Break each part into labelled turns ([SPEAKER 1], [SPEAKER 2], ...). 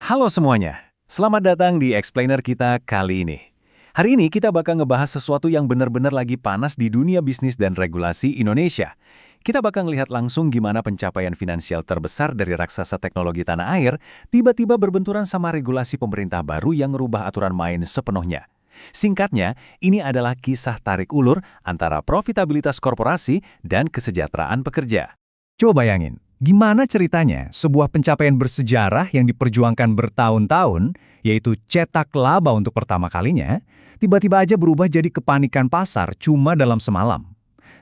[SPEAKER 1] Halo semuanya, selamat datang di Explainer kita kali ini. Hari ini kita bakal ngebahas sesuatu yang benar-benar lagi panas di dunia bisnis dan regulasi Indonesia. Kita bakal ngelihat langsung gimana pencapaian finansial terbesar dari raksasa teknologi tanah air tiba-tiba berbenturan sama regulasi pemerintah baru yang ngerubah aturan main sepenuhnya. Singkatnya, ini adalah kisah tarik ulur antara profitabilitas korporasi dan kesejahteraan pekerja.
[SPEAKER 2] Coba bayangin, gimana ceritanya sebuah pencapaian bersejarah yang diperjuangkan bertahun-tahun, yaitu cetak laba untuk pertama kalinya, tiba-tiba aja berubah jadi kepanikan pasar cuma dalam semalam.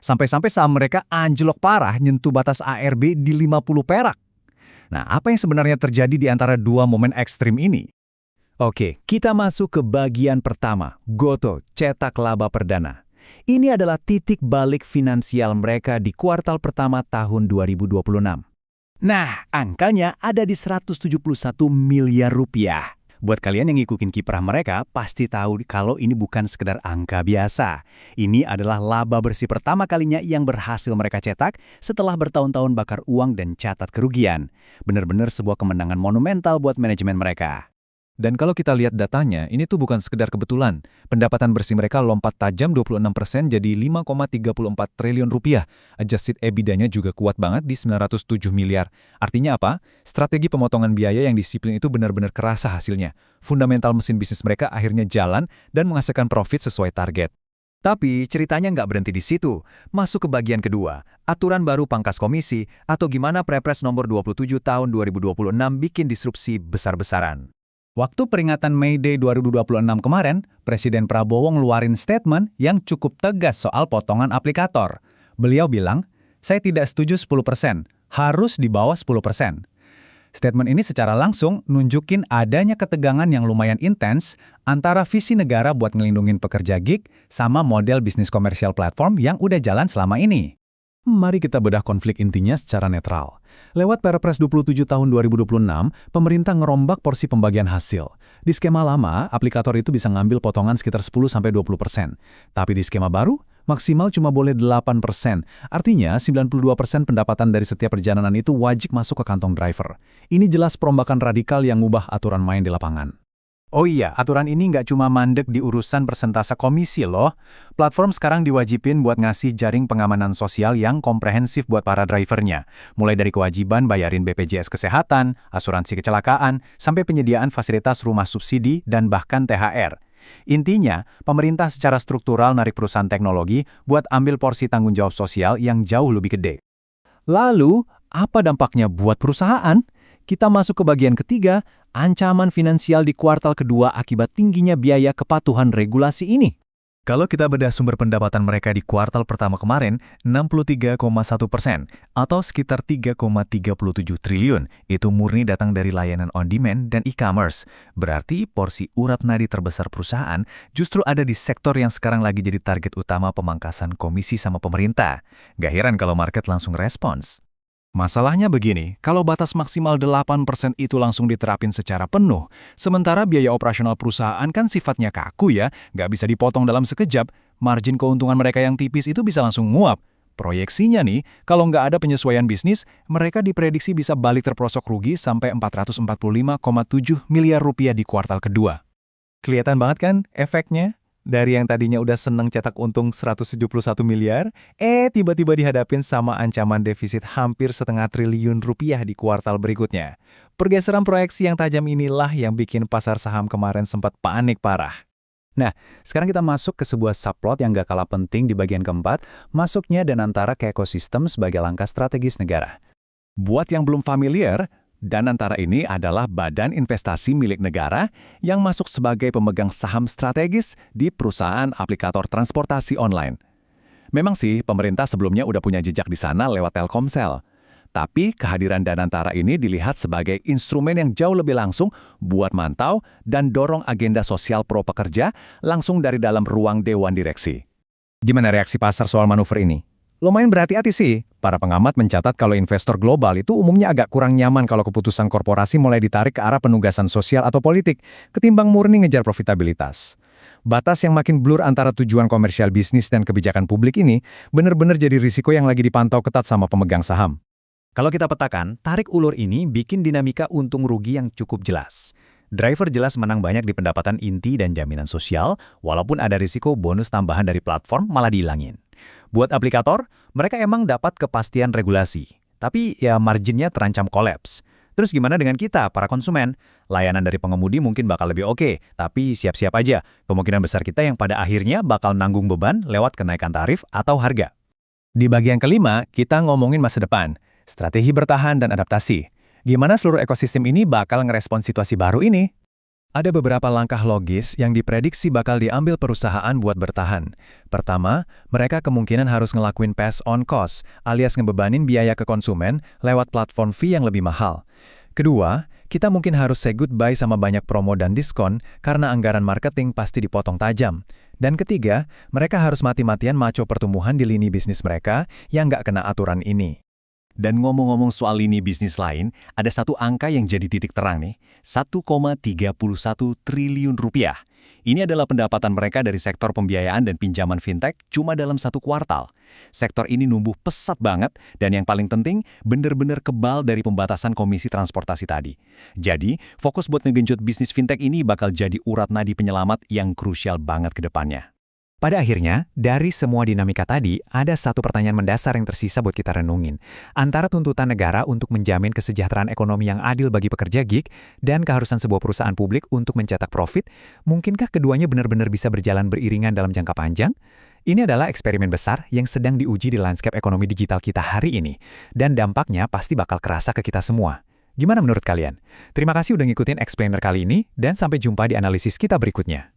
[SPEAKER 2] Sampai-sampai saham mereka anjlok parah nyentuh batas ARB di 50 perak. Nah, apa yang sebenarnya terjadi di antara dua momen ekstrim ini? Oke, kita masuk ke bagian pertama, Gotoh cetak laba perdana. Ini adalah titik balik finansial mereka di kuartal pertama tahun 2026. Nah, angkanya ada di 171 miliar rupiah. Buat kalian yang ngikutin kiprah mereka, pasti tahu kalau ini bukan sekedar angka biasa. Ini adalah laba bersih pertama kalinya yang berhasil mereka cetak setelah bertahun-tahun bakar uang dan catat kerugian. Benar-benar sebuah kemenangan monumental buat manajemen mereka.
[SPEAKER 3] Dan kalau kita lihat datanya, ini tuh bukan sekedar kebetulan. Pendapatan bersih mereka lompat tajam 26% jadi 5,34 triliun rupiah. Adjusted EBITDA-nya juga kuat banget di 907 miliar. Artinya apa? Strategi pemotongan biaya yang disiplin itu benar-benar kerasa hasilnya. Fundamental mesin bisnis mereka akhirnya jalan dan menghasilkan profit sesuai target.
[SPEAKER 2] Tapi ceritanya nggak berhenti di situ. Masuk ke bagian kedua, aturan baru pangkas komisi atau gimana Perpres nomor 27 tahun 2026 bikin disrupsi besar-besaran. Waktu peringatan May Day 2026 kemarin, Presiden Prabowo ngeluarin statement yang cukup tegas soal potongan aplikator. Beliau bilang, saya tidak setuju 10%, harus di bawah 10%. Statement ini secara langsung nunjukin adanya ketegangan yang lumayan intens antara visi negara buat ngelindungin pekerja gig sama model bisnis komersial platform yang udah jalan selama ini.
[SPEAKER 3] Mari kita bedah konflik intinya secara netral. Lewat Perpres 27 tahun 2026, pemerintah ngerombak porsi pembagian hasil. Di skema lama, aplikator itu bisa ngambil potongan sekitar 10-20%. Tapi di skema baru, maksimal cuma boleh 8%. Artinya, 92% pendapatan dari setiap perjalanan itu wajib masuk ke kantong driver. Ini jelas perombakan radikal yang ngubah aturan main di lapangan.
[SPEAKER 2] Oh iya, aturan ini nggak cuma mandek di urusan persentase komisi loh. Platform sekarang diwajibin buat ngasih jaring pengamanan sosial yang komprehensif buat para drivernya. Mulai dari kewajiban bayarin BPJS Kesehatan, asuransi kecelakaan, sampai penyediaan fasilitas rumah subsidi dan bahkan THR. Intinya, pemerintah secara struktural narik perusahaan teknologi buat ambil porsi tanggung jawab sosial yang jauh lebih gede. Lalu, apa dampaknya buat perusahaan? Kita masuk ke bagian ketiga, ancaman finansial di kuartal kedua akibat tingginya biaya kepatuhan regulasi ini.
[SPEAKER 3] Kalau kita bedah sumber pendapatan mereka di kuartal pertama kemarin, 63,1% atau sekitar 3,37 triliun, itu murni datang dari layanan on-demand dan e-commerce. Berarti porsi urat nadi terbesar perusahaan justru ada di sektor yang sekarang lagi jadi target utama pemangkasan komisi sama pemerintah. Gak heran kalau market langsung respons. Masalahnya begini, kalau batas maksimal 8% itu langsung diterapin secara penuh, sementara biaya operasional perusahaan kan sifatnya kaku ya, nggak bisa dipotong dalam sekejap, margin keuntungan mereka yang tipis itu bisa langsung nguap. Proyeksinya nih, kalau nggak ada penyesuaian bisnis, mereka diprediksi bisa balik terprosok rugi sampai 445,7 miliar rupiah di kuartal kedua. Kelihatan banget kan efeknya? Dari yang tadinya udah seneng cetak untung 171 miliar, tiba-tiba dihadapin sama ancaman defisit hampir setengah triliun rupiah di kuartal berikutnya. Pergeseran proyeksi yang tajam inilah yang bikin pasar saham kemarin sempat panik parah.
[SPEAKER 2] Nah, sekarang kita masuk ke sebuah subplot yang gak kalah penting di bagian keempat, masuknya Danantara ke ekosistem sebagai langkah strategis negara. Buat yang belum familiar, Danantara ini adalah badan investasi milik negara yang masuk sebagai pemegang saham strategis di perusahaan aplikator transportasi online. Memang sih, pemerintah sebelumnya udah punya jejak di sana lewat Telkomsel. Tapi kehadiran Danantara ini dilihat sebagai instrumen yang jauh lebih langsung buat mantau dan dorong agenda sosial pro pekerja langsung dari dalam ruang Dewan Direksi. Gimana reaksi pasar soal manuver ini? Lumayan berhati-hati sih. Para pengamat mencatat kalau investor global itu umumnya agak kurang nyaman kalau keputusan korporasi mulai ditarik ke arah penugasan sosial atau politik, ketimbang murni ngejar profitabilitas. Batas yang makin blur antara tujuan komersial bisnis dan kebijakan publik ini benar-benar jadi risiko yang lagi dipantau ketat sama pemegang saham. Kalau kita petakan, tarik ulur ini bikin dinamika untung rugi yang cukup jelas. Driver jelas menang banyak di pendapatan inti dan jaminan sosial, walaupun ada risiko bonus tambahan dari platform malah dihilangin. Buat aplikator, mereka emang dapat kepastian regulasi, tapi ya marginnya terancam kolaps. Terus gimana dengan kita, para konsumen? Layanan dari pengemudi mungkin bakal lebih oke, tapi siap-siap aja. Kemungkinan besar kita yang pada akhirnya bakal nanggung beban lewat kenaikan tarif atau harga. Di bagian kelima, kita ngomongin masa depan, strategi bertahan dan adaptasi. Gimana seluruh ekosistem ini bakal ngerespon situasi baru ini? Ada beberapa langkah logis yang diprediksi bakal diambil perusahaan buat bertahan. Pertama, mereka kemungkinan harus ngelakuin pass on cost, alias ngebebanin biaya ke konsumen lewat platform fee yang lebih mahal. Kedua, kita mungkin harus say goodbye sama banyak promo dan diskon karena anggaran marketing pasti dipotong tajam. Dan ketiga, mereka harus mati-matian maco pertumbuhan di lini bisnis mereka yang nggak kena aturan ini.
[SPEAKER 1] Dan ngomong-ngomong soal lini bisnis lain, ada satu angka yang jadi titik terang nih, 1,31 triliun rupiah. Ini adalah pendapatan mereka dari sektor pembiayaan dan pinjaman fintech cuma dalam 1 kuartal. Sektor ini numbuh pesat banget dan yang paling penting, bener-bener kebal dari pembatasan komisi transportasi tadi. Jadi, fokus buat ngegenjot bisnis fintech ini bakal jadi urat nadi penyelamat yang krusial banget ke depannya.
[SPEAKER 2] Pada akhirnya, dari semua dinamika tadi, ada satu pertanyaan mendasar yang tersisa buat kita renungin. Antara tuntutan negara untuk menjamin kesejahteraan ekonomi yang adil bagi pekerja gig dan keharusan sebuah perusahaan publik untuk mencetak profit, mungkinkah keduanya benar-benar bisa berjalan beriringan dalam jangka panjang? Ini adalah eksperimen besar yang sedang diuji di landscape ekonomi digital kita hari ini, dan dampaknya pasti bakal kerasa ke kita semua. Gimana menurut kalian? Terima kasih udah ngikutin Explainer kali ini, dan sampai jumpa di analisis kita berikutnya.